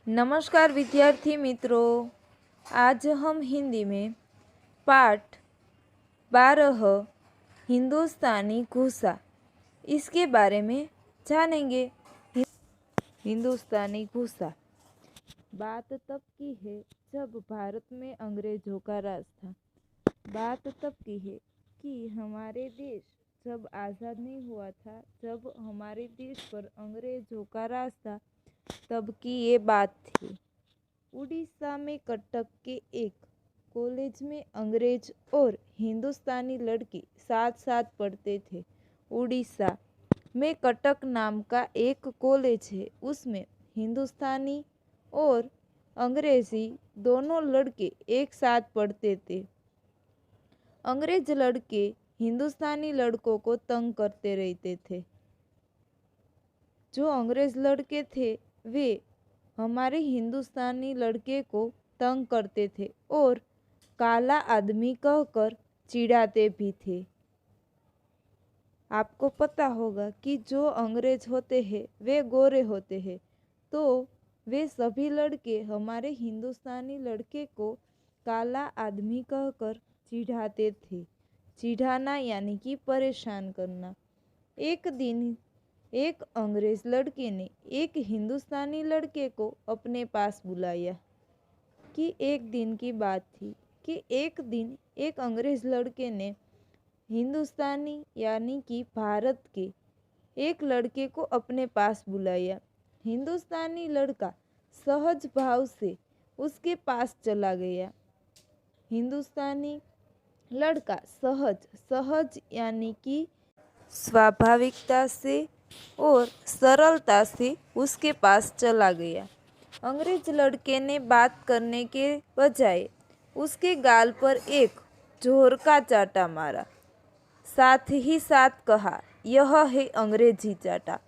नमस्कार विद्यार्थी मित्रों, आज हम हिंदी में पाठ 12 हिंदुस्तानी घुसा इसके बारे में जानेंगे। हिंदुस्तानी घुसा। बात तब की है जब भारत में अंग्रेजों का राज था। बात तब की है कि हमारे देश जब आज़ाद नहीं हुआ था, जब हमारे देश पर अंग्रेजों का राज था, तब की ये बात थी। उड़ीसा में कटक के एक कॉलेज में अंग्रेज और हिंदुस्तानी लड़के साथ साथ पढ़ते थे। उड़ीसा में कटक नाम का एक कॉलेज है, उसमें हिंदुस्तानी और अंग्रेजी दोनों लड़के एक साथ पढ़ते थे। अंग्रेज लड़के हिंदुस्तानी लड़कों को तंग करते रहते थे। जो अंग्रेज लड़के थे वे हमारे हिंदुस्तानी लड़के को तंग करते थे और काला आदमी कहकर चिढ़ाते भी थे। आपको पता होगा कि जो अंग्रेज होते हैं वे गोरे होते हैं, तो वे सभी लड़के हमारे हिंदुस्तानी लड़के को काला आदमी कहकर चिढ़ाते थे। चिढ़ाना यानी कि परेशान करना। एक दिन एक अंग्रेज लड़के ने एक हिंदुस्तानी लड़के को अपने पास बुलाया। कि एक दिन की बात थी कि एक दिन एक अंग्रेज लड़के ने हिंदुस्तानी यानी कि भारत के एक लड़के को अपने पास बुलाया। हिंदुस्तानी लड़का सहज भाव से उसके पास चला गया। हिंदुस्तानी लड़का सहज यानी कि स्वाभाविकता से और सरलता से उसके पास चला गया। अंग्रेज लड़के ने बात करने के बजाय उसके गाल पर एक जोर का चाटा मारा। साथ ही साथ कहा, यह है अंग्रेजी चाटा।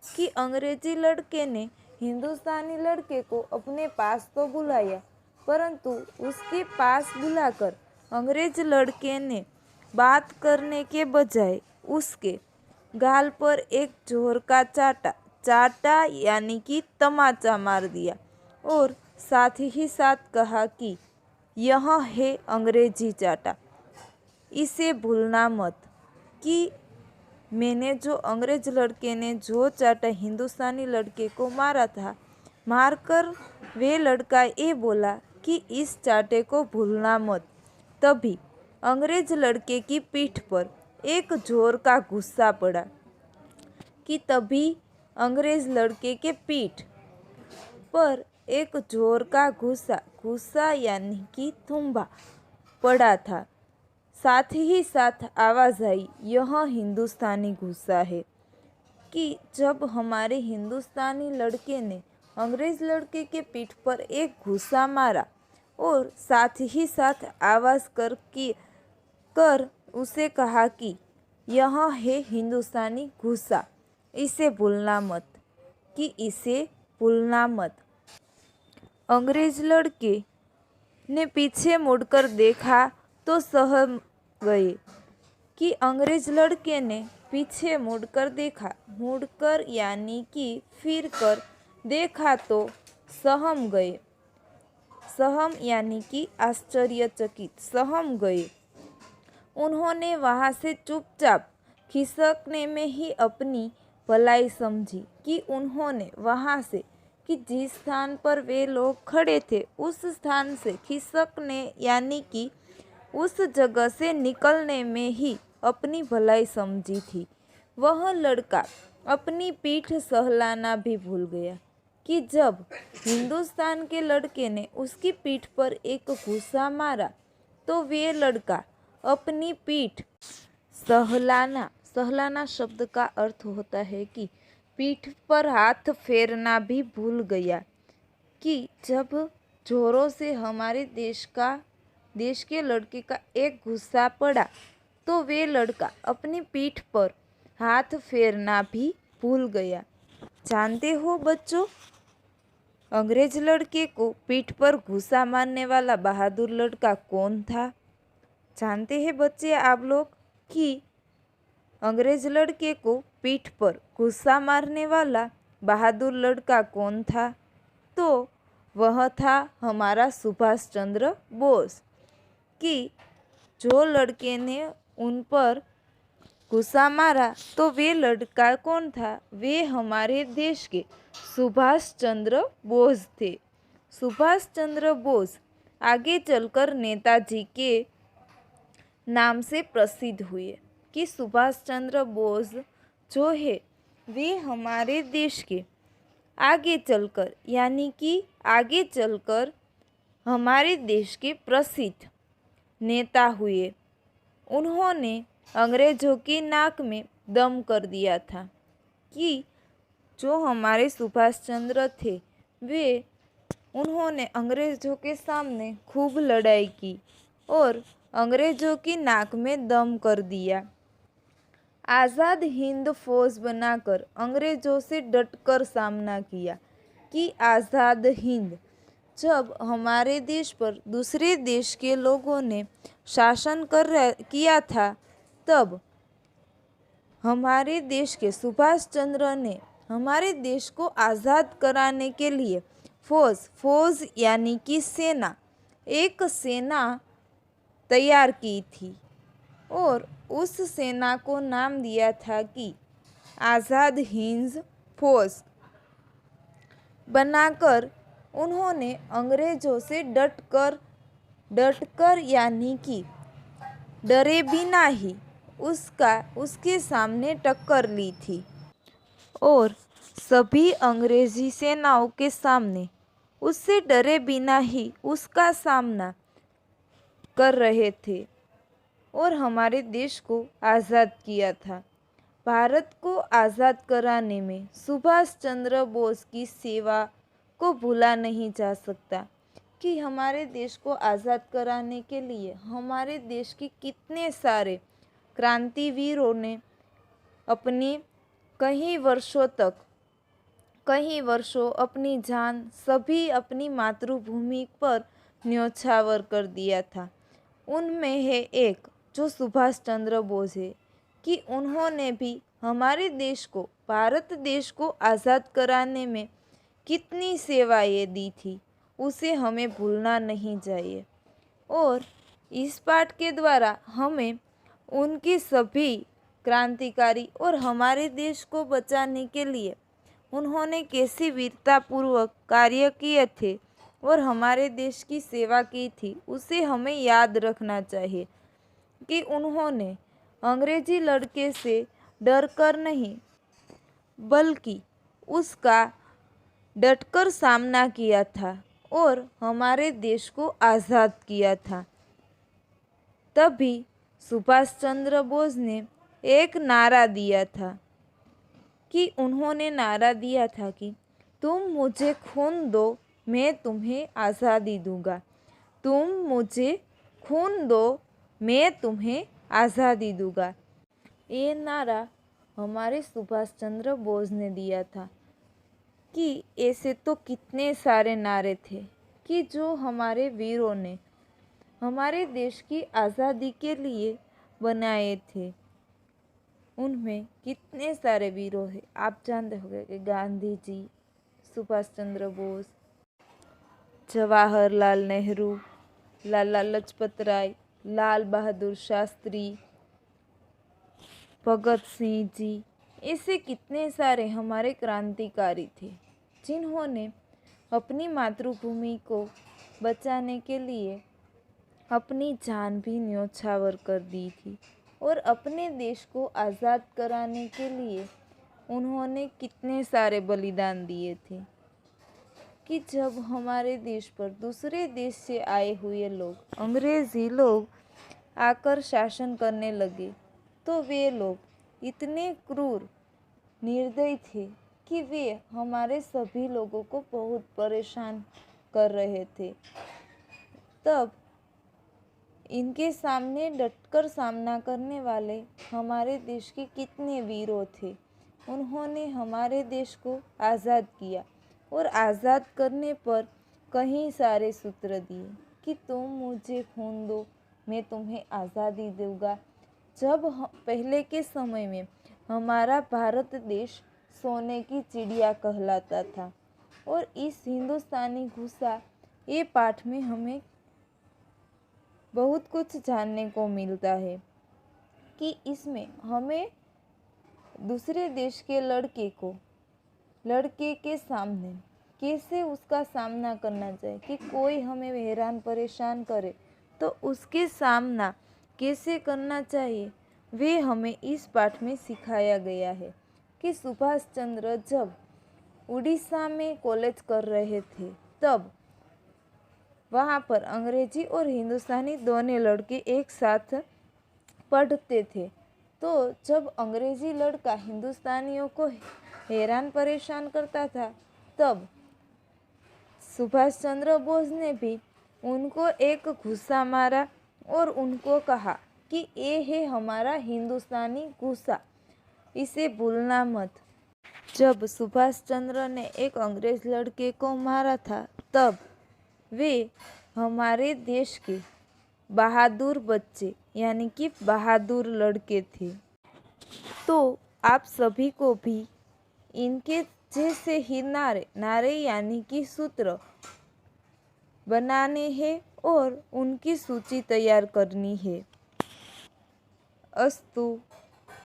कि अंग्रेजी लड़के ने हिंदुस्तानी लड़के को अपने पास तो बुलाया, परंतु उसके पास बुलाकर अंग्रेज लड़के ने बात करने के बजाय उसके गाल पर एक जोर का चाटा यानी कि तमाचा मार दिया और साथ ही साथ कहा कि यह है अंग्रेजी चाटा, इसे भूलना मत। कि मैंने जो अंग्रेज लड़के ने जो चाटा हिंदुस्तानी लड़के को मारा था, मारकर वे लड़का ये बोला कि इस चाटे को भूलना मत। तभी अंग्रेज लड़के की पीठ पर एक जोर का गुस्सा पड़ा। कि तभी अंग्रेज लड़के के पीठ पर एक जोर का गुस्सा यानी कि थुम्बा पड़ा था। साथ ही साथ आवाज़ आई, यह हिंदुस्तानी गुस्सा है। कि जब हमारे हिंदुस्तानी लड़के ने अंग्रेज लड़के के पीठ पर एक गुस्सा मारा और साथ ही साथ आवाज़ कर उसे कहा कि यह है हिंदुस्तानी गुस्सा, इसे भूलना मत। कि इसे भूलना मत। अंग्रेज लड़के ने पीछे मुड़कर देखा तो सहम गए। कि अंग्रेज लड़के ने पीछे मुड़कर यानी कि फिर कर देखा तो सहम गए। सहम यानी कि आश्चर्यचकित, सहम गए। उन्होंने वहाँ से चुपचाप खिसकने में ही अपनी भलाई समझी। कि उन्होंने वहाँ से कि जिस स्थान पर वे लोग खड़े थे उस स्थान से खिसकने यानी कि उस जगह से निकलने में ही अपनी भलाई समझी थी। वह लड़का अपनी पीठ सहलाना भी भूल गया। कि जब हिंदुस्तान के लड़के ने उसकी पीठ पर एक घूंसा मारा तो वे लड़का अपनी पीठ सहलाना शब्द का अर्थ होता है कि पीठ पर हाथ फेरना भी भूल गया। कि जब जोरों से हमारे देश के लड़के का एक गुस्सा पड़ा तो वे लड़का अपनी पीठ पर हाथ फेरना भी भूल गया। जानते हो बच्चों, अंग्रेज लड़के को पीठ पर घुसा मारने वाला बहादुर लड़का कौन था? जानते हैं बच्चे आप लोग कि अंग्रेज लड़के को पीठ पर गुस्सा मारने वाला बहादुर लड़का कौन था? तो वह था हमारा सुभाष चंद्र बोस। कि जो लड़के ने उन पर गुस्सा मारा तो वे लड़का कौन था? वे हमारे देश के सुभाष चंद्र बोस थे। सुभाष चंद्र बोस आगे चलकर नेताजी के नाम से प्रसिद्ध हुए। कि सुभाष चंद्र बोस जो है वे हमारे देश के आगे चलकर यानी कि आगे चलकर हमारे देश के प्रसिद्ध नेता हुए। उन्होंने अंग्रेज़ों की नाक में दम कर दिया था। कि जो हमारे सुभाष चंद्र थे वे उन्होंने अंग्रेज़ों के सामने खूब लड़ाई की और अंग्रेज़ों की नाक में दम कर दिया। आज़ाद हिंद फौज बनाकर अंग्रेज़ों से डटकर सामना किया। कि आज़ाद हिंद जब हमारे देश पर दूसरे देश के लोगों ने शासन किया था तब हमारे देश के सुभाष चंद्र ने हमारे देश को आज़ाद कराने के लिए फौज यानी कि सेना एक सेना तैयार की थी और उस सेना को नाम दिया था कि आज़ाद हिंद फौज बनाकर उन्होंने अंग्रेज़ों से डटकर यानी कि डरे बिना ही उसके सामने टक्कर ली थी और सभी अंग्रेज़ी सेनाओं के सामने उससे डरे बिना ही उसका सामना कर रहे थे और हमारे देश को आज़ाद किया था। भारत को आज़ाद कराने में सुभाष चंद्र बोस की सेवा को भूला नहीं जा सकता। कि हमारे देश को आज़ाद कराने के लिए हमारे देश के कितने सारे क्रांतिवीरों ने अपनी कई वर्षों अपनी जान सभी अपनी मातृभूमि पर न्योछावर कर दिया था। उनमें है एक जो सुभाष चंद्र बोस है। कि उन्होंने भी हमारे देश को भारत देश को आज़ाद कराने में कितनी सेवाएं दी थी उसे हमें भूलना नहीं चाहिए। और इस पाठ के द्वारा हमें उनकी सभी क्रांतिकारी और हमारे देश को बचाने के लिए उन्होंने कैसी वीरतापूर्वक कार्य किए थे और हमारे देश की सेवा की थी उसे हमें याद रखना चाहिए। कि उन्होंने अंग्रेजी लड़के से डर कर नहीं बल्कि उसका डटकर सामना किया था और हमारे देश को आज़ाद किया था। तभी सुभाष चंद्र बोस ने एक नारा दिया था। कि उन्होंने नारा दिया था कि तुम मुझे खून दो मैं तुम्हें आज़ादी दूंगा। तुम मुझे खून दो मैं तुम्हें आज़ादी दूंगा। ये नारा हमारे सुभाष चंद्र बोस ने दिया था। कि ऐसे तो कितने सारे नारे थे कि जो हमारे वीरों ने हमारे देश की आज़ादी के लिए बनाए थे। उनमें कितने सारे वीरों हैं आप जानते होंगे कि गांधी जी, सुभाष चंद्र बोस, जवाहरलाल नेहरू, लाला लाजपत राय, लाल बहादुर शास्त्री, भगत सिंह जी, ऐसे कितने सारे हमारे क्रांतिकारी थे जिन्होंने अपनी मातृभूमि को बचाने के लिए अपनी जान भी न्योछावर कर दी थी और अपने देश को आज़ाद कराने के लिए उन्होंने कितने सारे बलिदान दिए थे। कि जब हमारे देश पर दूसरे देश से आए हुए लोग अंग्रेज़ी लोग आकर शासन करने लगे तो वे लोग इतने क्रूर निर्दयी थे कि वे हमारे सभी लोगों को बहुत परेशान कर रहे थे। तब इनके सामने डटकर सामना करने वाले हमारे देश के कितने वीरों थे। उन्होंने हमारे देश को आज़ाद किया और आज़ाद करने पर कई सारे सूत्र दिए कि तुम मुझे खून दो मैं तुम्हें आज़ादी दूंगा। जब पहले के समय में हमारा भारत देश सोने की चिड़िया कहलाता था और इस हिंदुस्तानी गुस्सा ये पाठ में हमें बहुत कुछ जानने को मिलता है कि इसमें हमें दूसरे देश के लड़के के सामने कैसे उसका सामना करना चाहिए, कि कोई हमें हैरान परेशान करे तो उसके सामना कैसे करना चाहिए, वे हमें इस पाठ में सिखाया गया है। कि सुभाष चंद्र जब उड़ीसा में कॉलेज कर रहे थे तब वहाँ पर अंग्रेजी और हिंदुस्तानी दोनों लड़के एक साथ पढ़ते थे। तो जब अंग्रेजी लड़का हिंदुस्तानियों को हैरान परेशान करता था तब सुभाष चंद्र बोस ने भी उनको एक गुस्सा मारा और उनको कहा कि ये है हमारा हिंदुस्तानी गुस्सा, इसे भूलना मत। जब सुभाष चंद्र ने एक अंग्रेज लड़के को मारा था तब वे हमारे देश के बहादुर बच्चे यानी कि बहादुर लड़के थे। तो आप सभी को भी इनके जैसे ही नारे यानी कि सूत्र बनाने हैं और उनकी सूची तैयार करनी है। अस्तु।